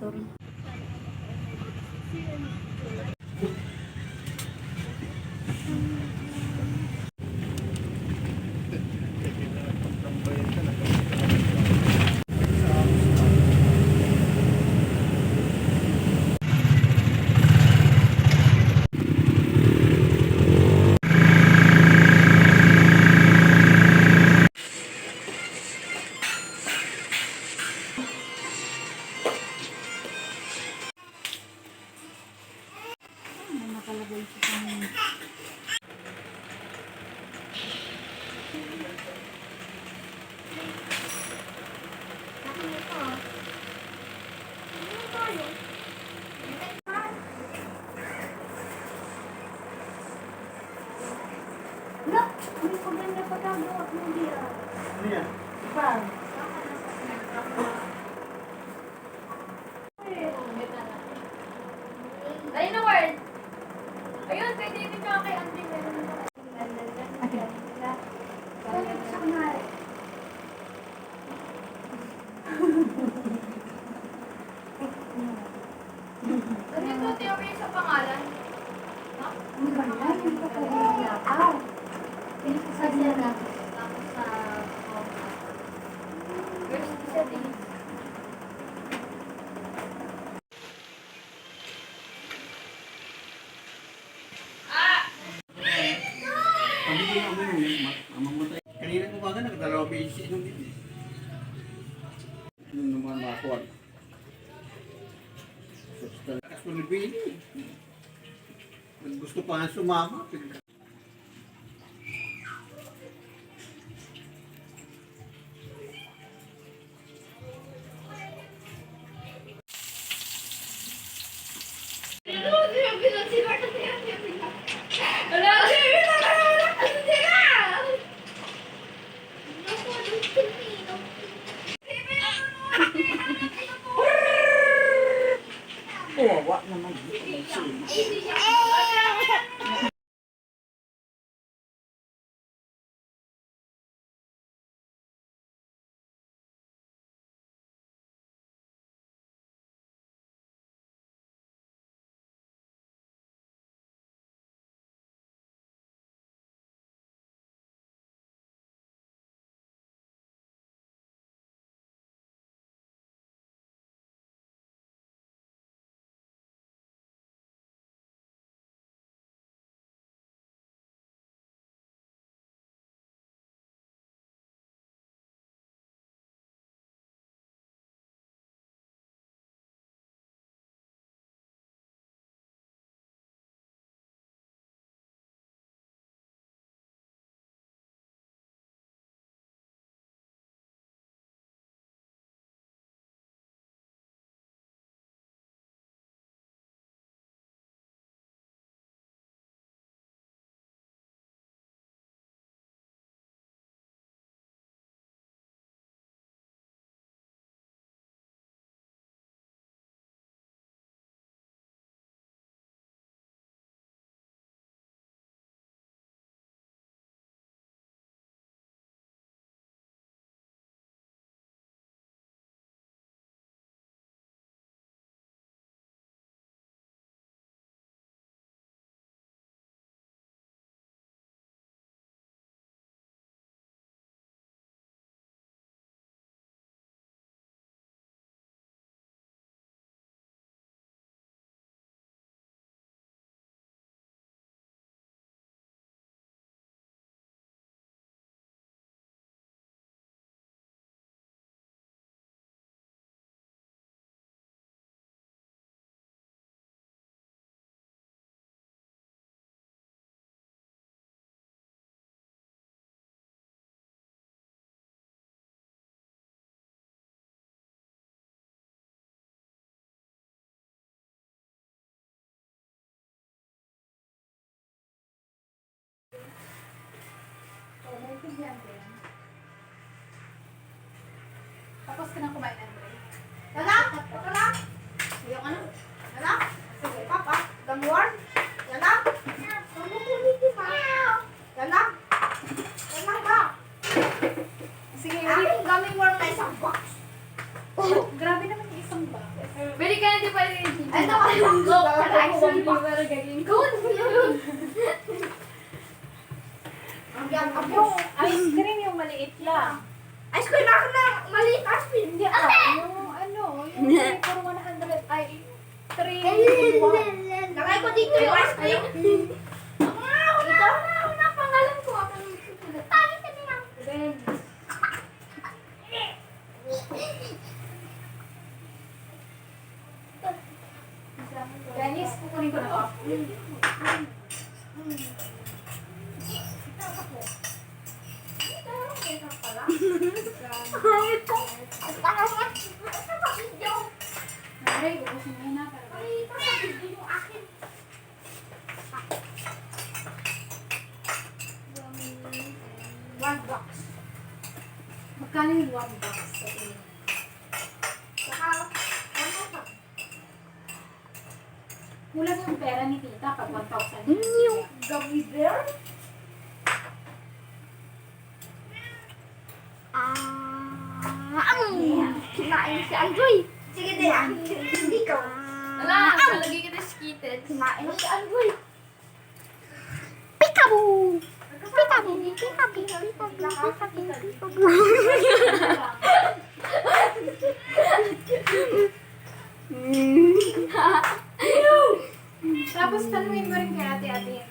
motor. Nakalagay siya sa Look, may paganda pa tayo at hindi ah. Ano yan? Bang. Ayun na word. Ayun, pwede yung ka kay Andre. Ano yung tuti ako yung sa pangalan? Ha? Ano ba yan? Yung kapatid. Ah. Pinakasabi niya na. Tapos sa... First isa din. Sabi ko nga mo yung mamamatay. Kanina umaga nakadalawa beses inom din eh. Inom naman makuha. Talakas ko ni Billy. Gusto pa nga sumama. Kawawa naman. Tapos ka na kumain, Andre. Lala! Lala! Yung ano? Lala! Sige, papa. Gamuan? Lala! Ano ko dito ba? Lala! Lala ba? Sige, Aking gaming mo na isang box. grabe naman yung isang ba. Bili Ay, nakapanggok. Ice cream pa. Good. Yung Ice cream yung maliit lang. ice cream ako na maliit ice cream. Hindi yung ano, yung for 100 ay 3 Lagay ko dito yung ice cream. Ikaw na pangalan ko ako ng susulat. Pangit na niya. Red. Dennis, kukunin ko na to. Pangit ko. Aray, ubusin mo na para One box. magkano yung 1 box sa inyo? Saka, one box. Kulang yung pera ni tita pag 1,000. Yung gummy bear? Kinain si Anjoy. Sige din, hindi ko. Wala, nalagay kita skited. Kinain si Anjoy. Peekaboo! Peekaboo! Peekaboo! Peekaboo! Peekaboo! Tapos tanungin mo rin kay ate-ate.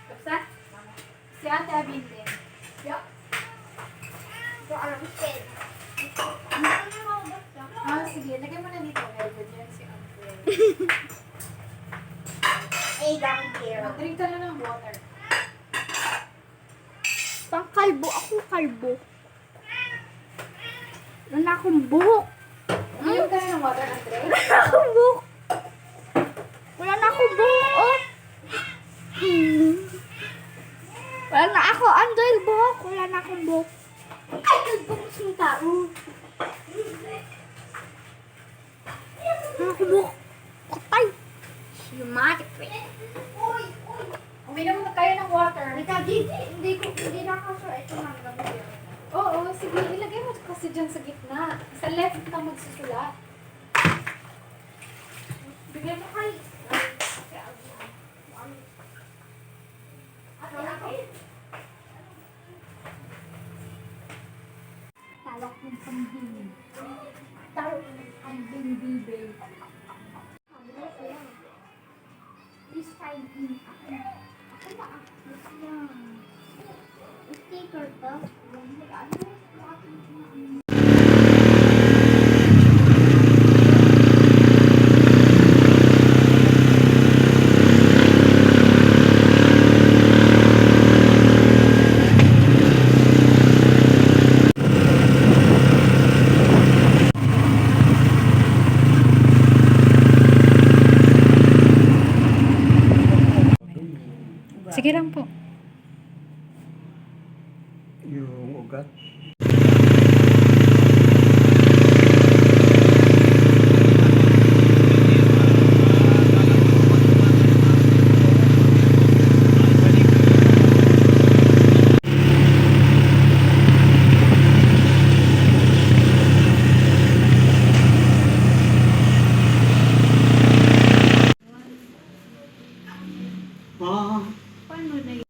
Tapos na? Si ate Abin din. Ah, sige. Lagay mo na dito. Meron yan si uncle. Mag-drink ka na ng water. Pang kalbo ako, kalbo. Wala akong buhok. Uminom ka na ng water, Andre? Wala na akong buhok. Wala na akong buhok, oh. Wala na ako, Andoy, buhok. Wala na akong buhok. Ay, nagbuhok yung tao. Wala akong buhok. Kutay. Humatic, eh. Uminom na kayo ng water. Hindi na ako sure. Ito na gabi. Oo, sige. Ilagay mo kasi dyan sa gitna. Sa left ka magsusulat. Bigyan mo kay. Talok ng pambing. Talok ng pambing, bibe. This time in. Ako na ako. Yan. Sticker to. Sige lang po. Yung ugat. Paano na yun?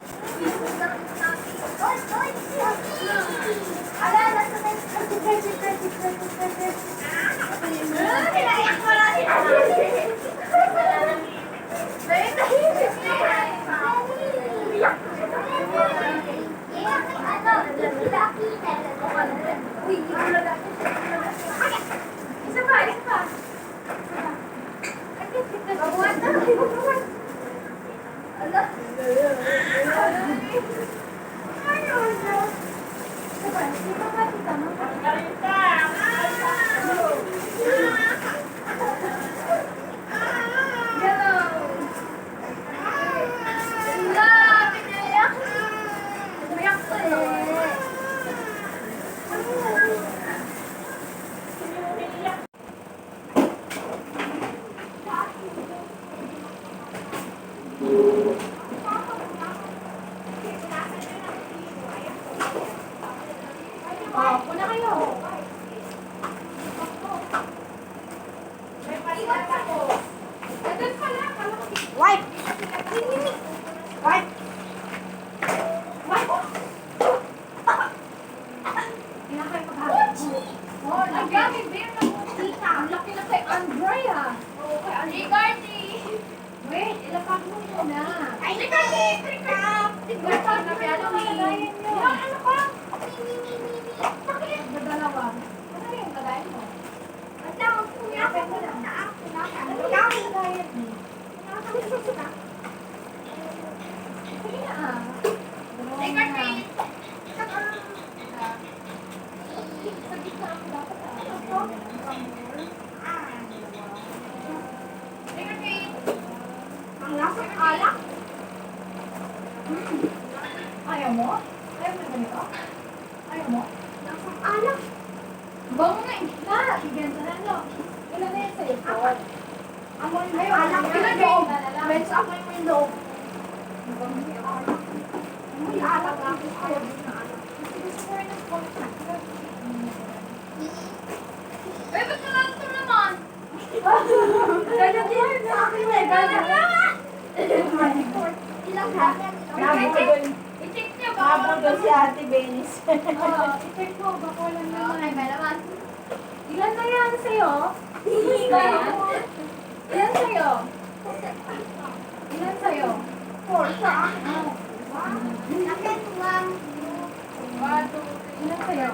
Isa pa. Babuhan na. Ala. na. Ay, trika! Tignan pa na piano. Malagayan nyo. Ano ko? Magdadalawa. Ano yung lagayan mo? Ang tawag ko niya. Kapit mo lang. Ano Ano daw? yung lagayan mo? Sige na ah. Dalawa Trika, na. trika! Sa gitna ako dapat ah. Trika, trika! Ang lasang alak. Ayaw mo? Ayaw mo ganito? Ayaw mo? Lasang alak. Bango na eh. Na! Bigyan sa nalo. Ilan na yan sa'yo? Apat. Amoy mo Ayaw, alak. ayaw. Ilan loob? Ayaw. Benz, amoy mo yung loob. Bango na yan. Amoy alak lang. Ayaw din na alak. Gusto ko rin ng sponsor. Eh, ba't naman ito naman? Ganyan din sa akin eh. Ganyan. Ilang ganyan? I-check niya ba? Nabudol si Ate Benis. Oo, i-check mo. Baka walang Okay, naman. may laman. Ilan na yan sa'yo? Ilan? Ilan sa'yo? Ilan sa'yo? Four sa akin. Ah, Akin, one. ilan sa'yo?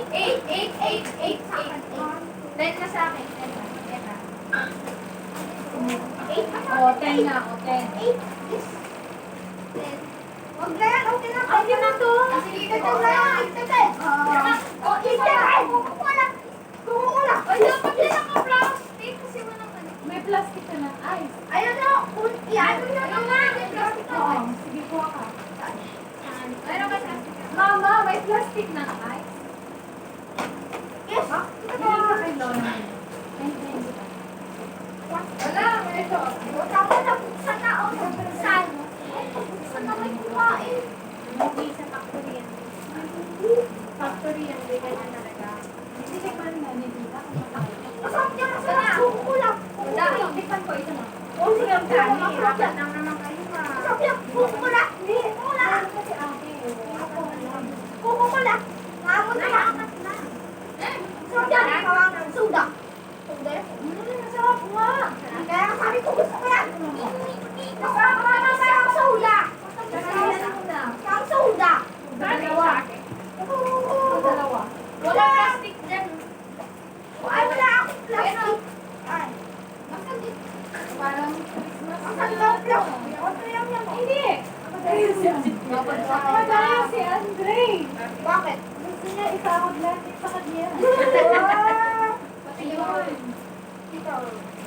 Eight sa akin. Ten na sa akin. Ten na. Eight na sa O, akin. 10 na. O, 10. Eight is ten. Huwag na yan. Okay na. Okay na to. Sige, ito na yan. Ito na yan. O, ito na yan. Kumukuha. Kumukuha. Ay, dapat yan naka-plastic kasi walang ano. May plastic ka ng ice. Ayun na. Iano na naman. May plastic na. Oo, sige kuha ka. Meron ka sa Mama, may plastic ng ice. Yes. Hindi ka kay Lola. Hindi ka. Wala, ito. Tama na, buksan na. O, buksan. Buksan na may kumain. Hindi sa factory yan. Factory yan, hindi ka na talaga. Hindi ka pa rin nanitita kung matawag. Masarap niya, masarap. Kukulang. Wala, tikpan ko isa mo. O, sige, ang kani. Masarap naman kayo ha. Masarap yan. Kukula. Hindi, kukula. Kasi ate, Kukula. Ngamon na maangat na. Masarap yan. Parang suda. Suda. masarap nga. Kaya sabi ko gusto ko yan. Masarap nga na parang suda. Kakainin mo na. Parang suda. Dalawa. Dalawa. Wala plastic dyan. Ay, wala akong plastic. Ay. Nasaan dito? Parang Christmas. Nasaan daw plastic? Ano yan yan? Hindi. Madaya si Andre. Bakit? Gusto niya isahod lahat sa kanya. Pati yun. Ito.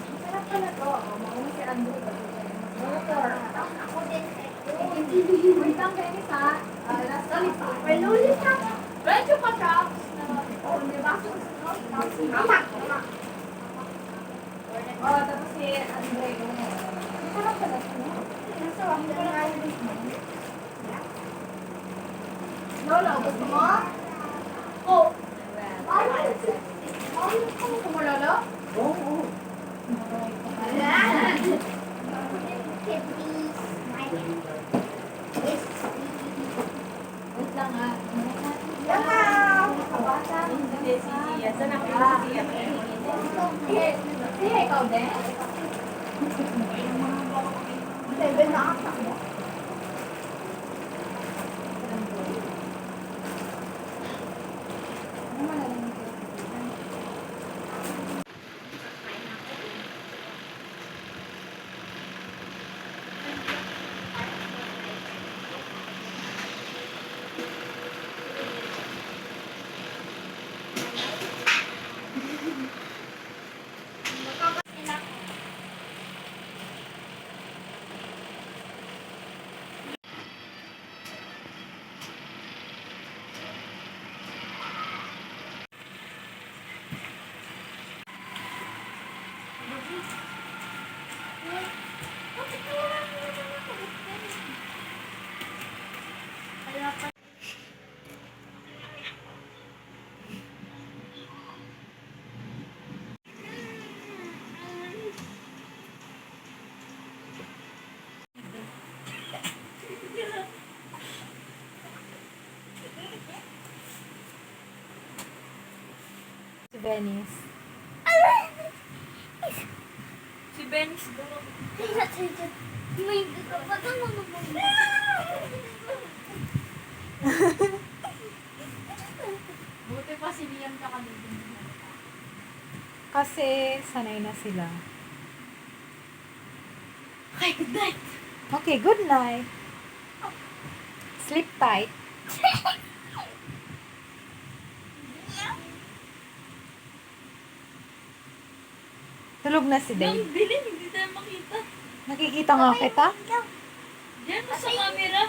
Masarap pala to. Mauna si Andre. Motor. Ako din. Wait lang, Dennis ha. Last ulit. May lulis ka. Medyo pa-chops. Oh, di ba? Mama. Oh, tapos si Andre. Masarap pala to. Masarap Hindi ko din lang nga. kainis mo. Lola, gusto mo? Oh. Gusto mo, Lola? Oo. Wait lang ha. Nakabata. Hindi, si Sia. Saan ako yung Sia? Siya, ikaw din? Seven na ata. Ano malalim ito? Si Venice. Si Benz doon. Buti pa si Liam ka kami. Kasi sanay na sila. Okay, good night. Okay, good night. Sleep tight. Tulog na si Nang Dave. dilim, hindi tayo makita. Nakikita nga kita. Diyan, sa camera.